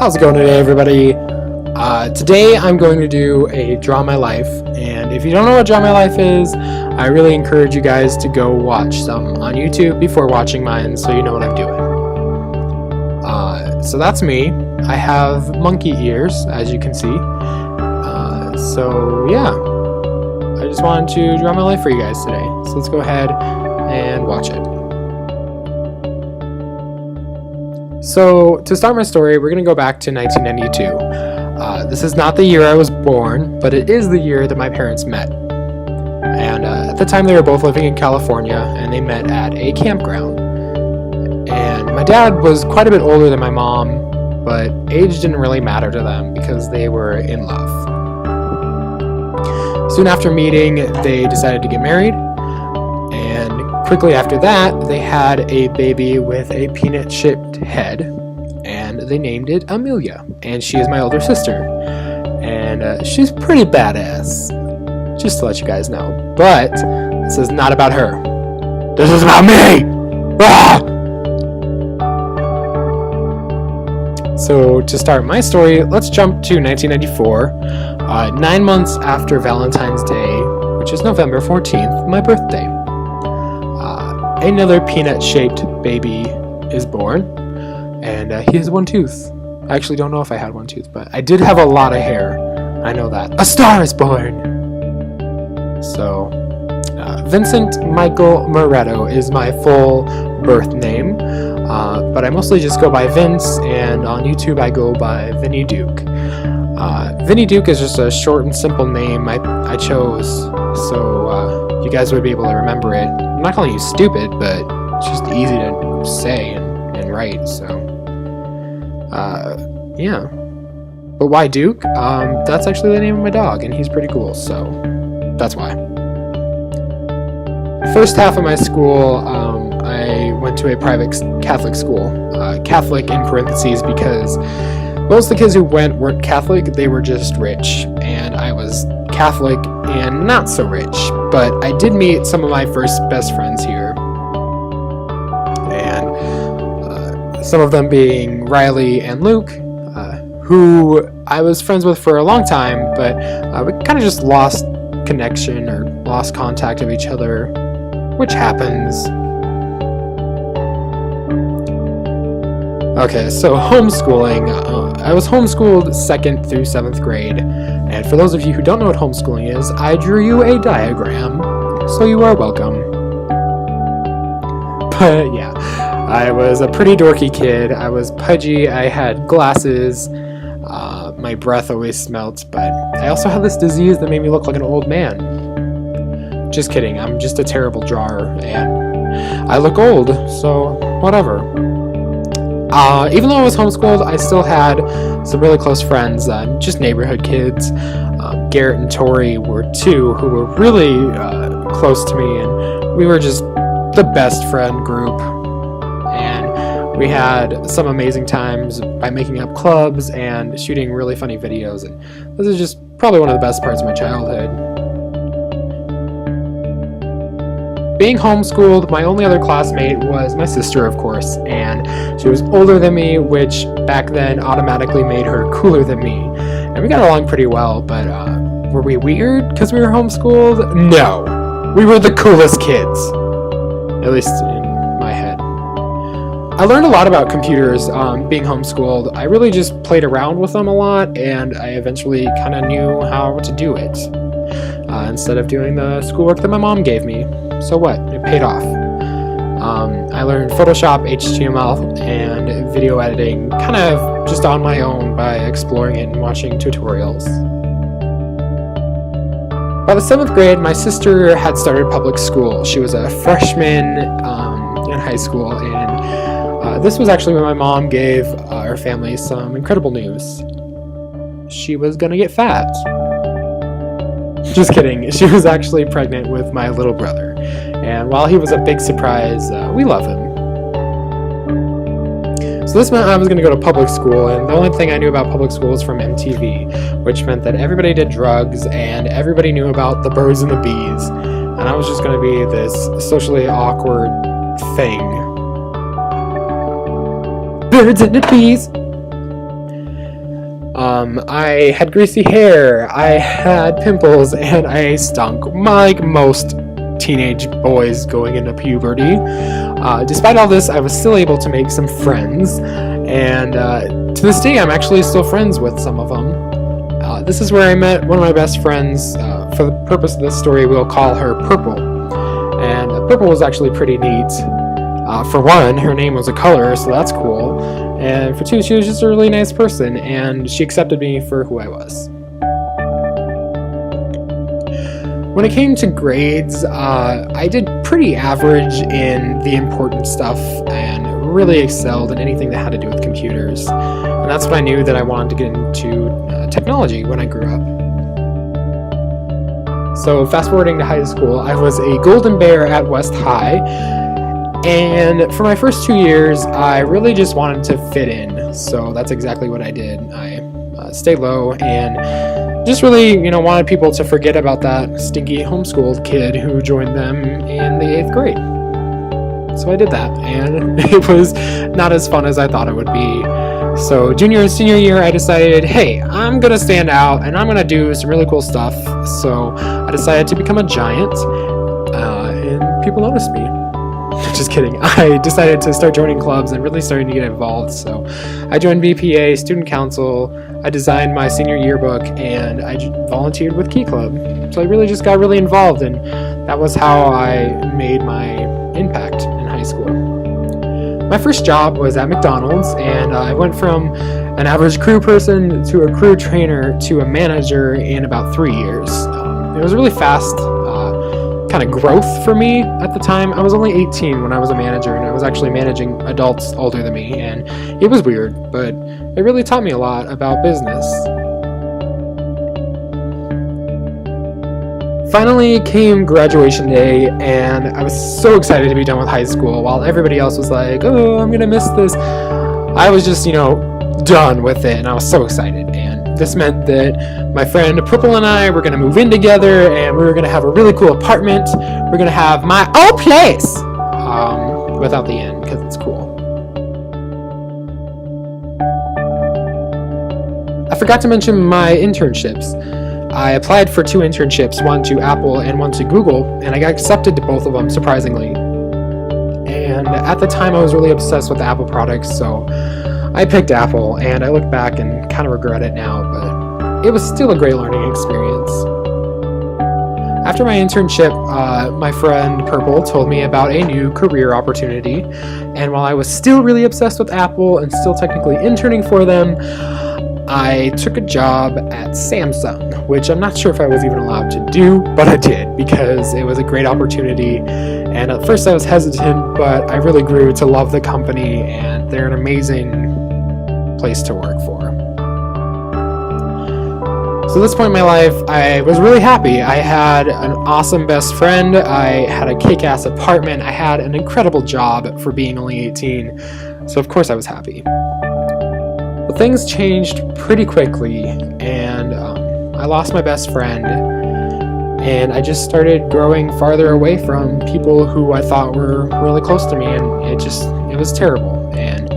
How's it going today, everybody? Today I'm going to do a Draw My Life, and if you don't know what Draw My Life is, I really encourage you guys to go watch some on YouTube before watching mine so you know what I'm doing. So that's me. I have monkey ears, as you can see. So yeah, I just wanted to draw my life for you guys today. So let's go ahead and watch it. So, to start my story, we're going to go back to 1992. This is not the year I was born, but it is the year that my parents met. And at the time, they were both living in California, and they met at a campground. And my dad was quite a bit older than my mom, but age didn't really matter to them because they were in love. Soon after meeting, they decided to get married. Quickly after that, they had a baby with a peanut-shaped head, and they named it Amelia. And she is my older sister, and she's pretty badass, just to let you guys know. But this is not about her. This is about me! Ah! So to start my story, let's jump to 1994, 9 months after Valentine's Day, which is November 14th, my birthday. Another peanut-shaped baby is born, and he has one tooth. I actually don't know if I had one tooth, but I did have a lot of hair. I know that. A star is born! So, Vincent Michael Moretto is my full birth name, but I mostly just go by Vince, and on YouTube I go by Vinny Duke. Vinny Duke is just a short and simple name I chose, so you guys would be able to remember it. I'm not calling you stupid, but it's just easy to say and write, so yeah. But why Duke? That's actually the name of my dog, and he's pretty cool, so that's why. First half of my school, I went to a private Catholic school. Catholic in parentheses because most of the kids who went weren't Catholic, they were just rich, and I was Catholic and not so rich, but I did meet some of my first best friends here, and some of them being Riley and Luke, who I was friends with for a long time, but we kind of just lost connection or lost contact of each other, which happens. Okay, so homeschooling. I was homeschooled 2nd through 7th grade, and for those of you who don't know what homeschooling is, I drew you a diagram, so you are welcome. But yeah, I was a pretty dorky kid. I was pudgy, I had glasses, my breath always smelt, but I also had this disease that made me look like an old man. Just kidding, I'm just a terrible drawer, and I look old, so whatever. Even though I was homeschooled, I still had some really close friends, just neighborhood kids. Garrett and Tori were two who were really close to me, and we were just the best friend group. And we had some amazing times by making up clubs and shooting really funny videos, and this is just probably one of the best parts of my childhood. Being homeschooled, my only other classmate was my sister, of course, and she was older than me, which back then automatically made her cooler than me. And we got along pretty well, but were we weird because we were homeschooled? No. We were the coolest kids. At least in my head. I learned a lot about computers being homeschooled. I really just played around with them a lot, and I eventually kind of knew how to do it. Instead of doing the schoolwork that my mom gave me. So what? It paid off. I learned Photoshop, HTML, and video editing kind of just on my own by exploring it and watching tutorials. By the 7th grade, my sister had started public school. She was a freshman in high school, and this was actually when my mom gave our family some incredible news. She was gonna get fat. Just kidding, she was actually pregnant with my little brother, and while he was a big surprise, we love him. So this meant I was going to go to public school, and the only thing I knew about public school was from MTV, which meant that everybody did drugs, and everybody knew about the birds and the bees, and I was just going to be this socially awkward thing. Birds and the bees! I had greasy hair, I had pimples, and I stunk like most teenage boys going into puberty. Despite all this, I was still able to make some friends, and to this day, I'm actually still friends with some of them. This is where I met one of my best friends. For the purpose of this story, we'll call her Purple. And Purple was actually pretty neat. For one, her name was a color, so that's cool. And for two, she was just a really nice person, and she accepted me for who I was. When it came to grades, I did pretty average in the important stuff and really excelled in anything that had to do with computers. And that's when I knew that I wanted to get into technology when I grew up. So fast forwarding to high school, I was a Golden Bear at West High, and for my first 2 years, I really just wanted to fit in. So that's exactly what I did. I stayed low and just really, wanted people to forget about that stinky homeschooled kid who joined them in the 8th grade. So I did that, and it was not as fun as I thought it would be. So junior and senior year, I decided, hey, I'm going to stand out, and I'm going to do some really cool stuff. So I decided to become a giant, and people noticed me. Just kidding. I decided to start joining clubs and really starting to get involved. So I joined VPA, student council, I designed my senior yearbook, and I volunteered with Key Club. So I really just got really involved, and that was how I made my impact in high school. My first job was at McDonald's, and I went from an average crew person to a crew trainer to a manager in about 3 years. It was really fast kind of growth for me at the time. I was only 18 when I was a manager, and I was actually managing adults older than me, and it was weird, but it really taught me a lot about business. Finally came graduation day, and I was so excited to be done with high school while everybody else was like, oh, I'm gonna miss this. I was just, done with it, and I was so excited. And this meant that my friend Purple and I were gonna move in together, and we were gonna have a really cool apartment. We're gonna have my own place, without the end, because it's cool. I forgot to mention my internships. I applied for 2 internships, one to Apple and one to Google, and I got accepted to both of them, surprisingly. And at the time, I was really obsessed with Apple products, so I picked Apple, and I look back and kind of regret it now, but it was still a great learning experience. After my internship, my friend Purple told me about a new career opportunity, and while I was still really obsessed with Apple and still technically interning for them, I took a job at Samsung, which I'm not sure if I was even allowed to do, but I did because it was a great opportunity. And at first I was hesitant, but I really grew to love the company, and they're an amazing place to work for. So at this point in my life, I was really happy. I had an awesome best friend, I had a kick-ass apartment, I had an incredible job for being only 18, so of course I was happy. But things changed pretty quickly, and I lost my best friend, and I just started growing farther away from people who I thought were really close to me, and it was terrible. And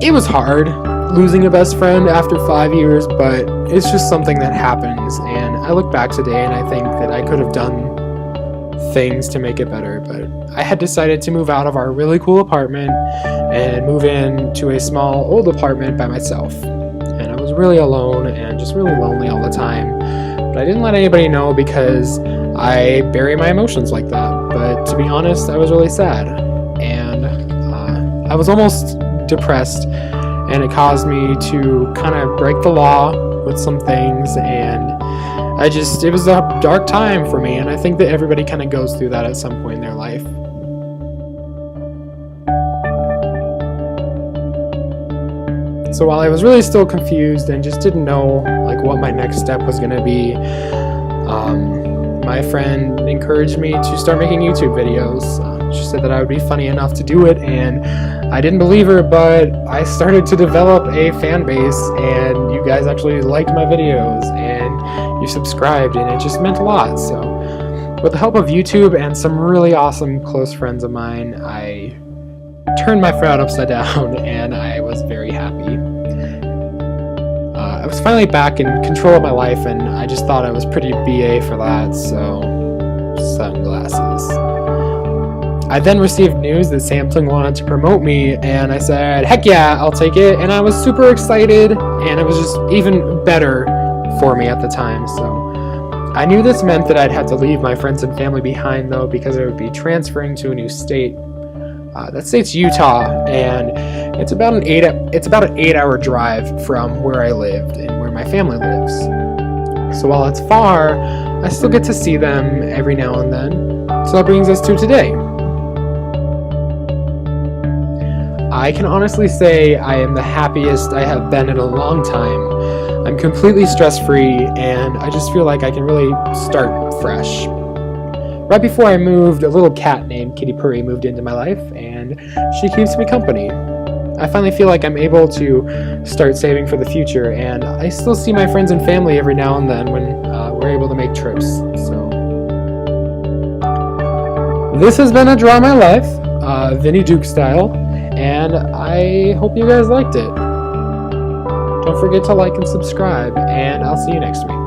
it was hard losing a best friend after 5 years, but it's just something that happens, and I look back today and I think that I could have done things to make it better, but I had decided to move out of our really cool apartment and move into a small old apartment by myself. And I was really alone and just really lonely all the time, but I didn't let anybody know because I bury my emotions like that. But to be honest, I was really sad, and I was almost depressed, and it caused me to kind of break the law with some things, and it was a dark time for me, and I think that everybody kind of goes through that at some point in their life. So while I was really still confused and just didn't know what my next step was going to be, my friend encouraged me to start making YouTube videos. She said that I would be funny enough to do it, and I didn't believe her, but I started to develop a fan base, and you guys actually liked my videos, and you subscribed, and it just meant a lot. So with the help of YouTube and some really awesome close friends of mine, I turned my frown upside down, and I was very happy. was finally back in control of my life, and I just thought I was pretty BA for that, so sunglasses. I then received news that Sampling wanted to promote me, and I said, heck yeah, I'll take it, and I was super excited, and it was just even better for me at the time. So I knew this meant that I'd have to leave my friends and family behind, though, because I would be transferring to a new state. That state's Utah, and it's about an 8-hour drive from where I lived and where my family lives. So while it's far, I still get to see them every now and then. So that brings us to today. I can honestly say I am the happiest I have been in a long time. I'm completely stress-free, and I just feel like I can really start fresh. Right before I moved, a little cat named Kitty Purry moved into my life, and she keeps me company. I finally feel like I'm able to start saving for the future, and I still see my friends and family every now and then when we're able to make trips. So this has been a Draw My Life, Vinny Duke style, and I hope you guys liked it. Don't forget to like and subscribe, and I'll see you next week.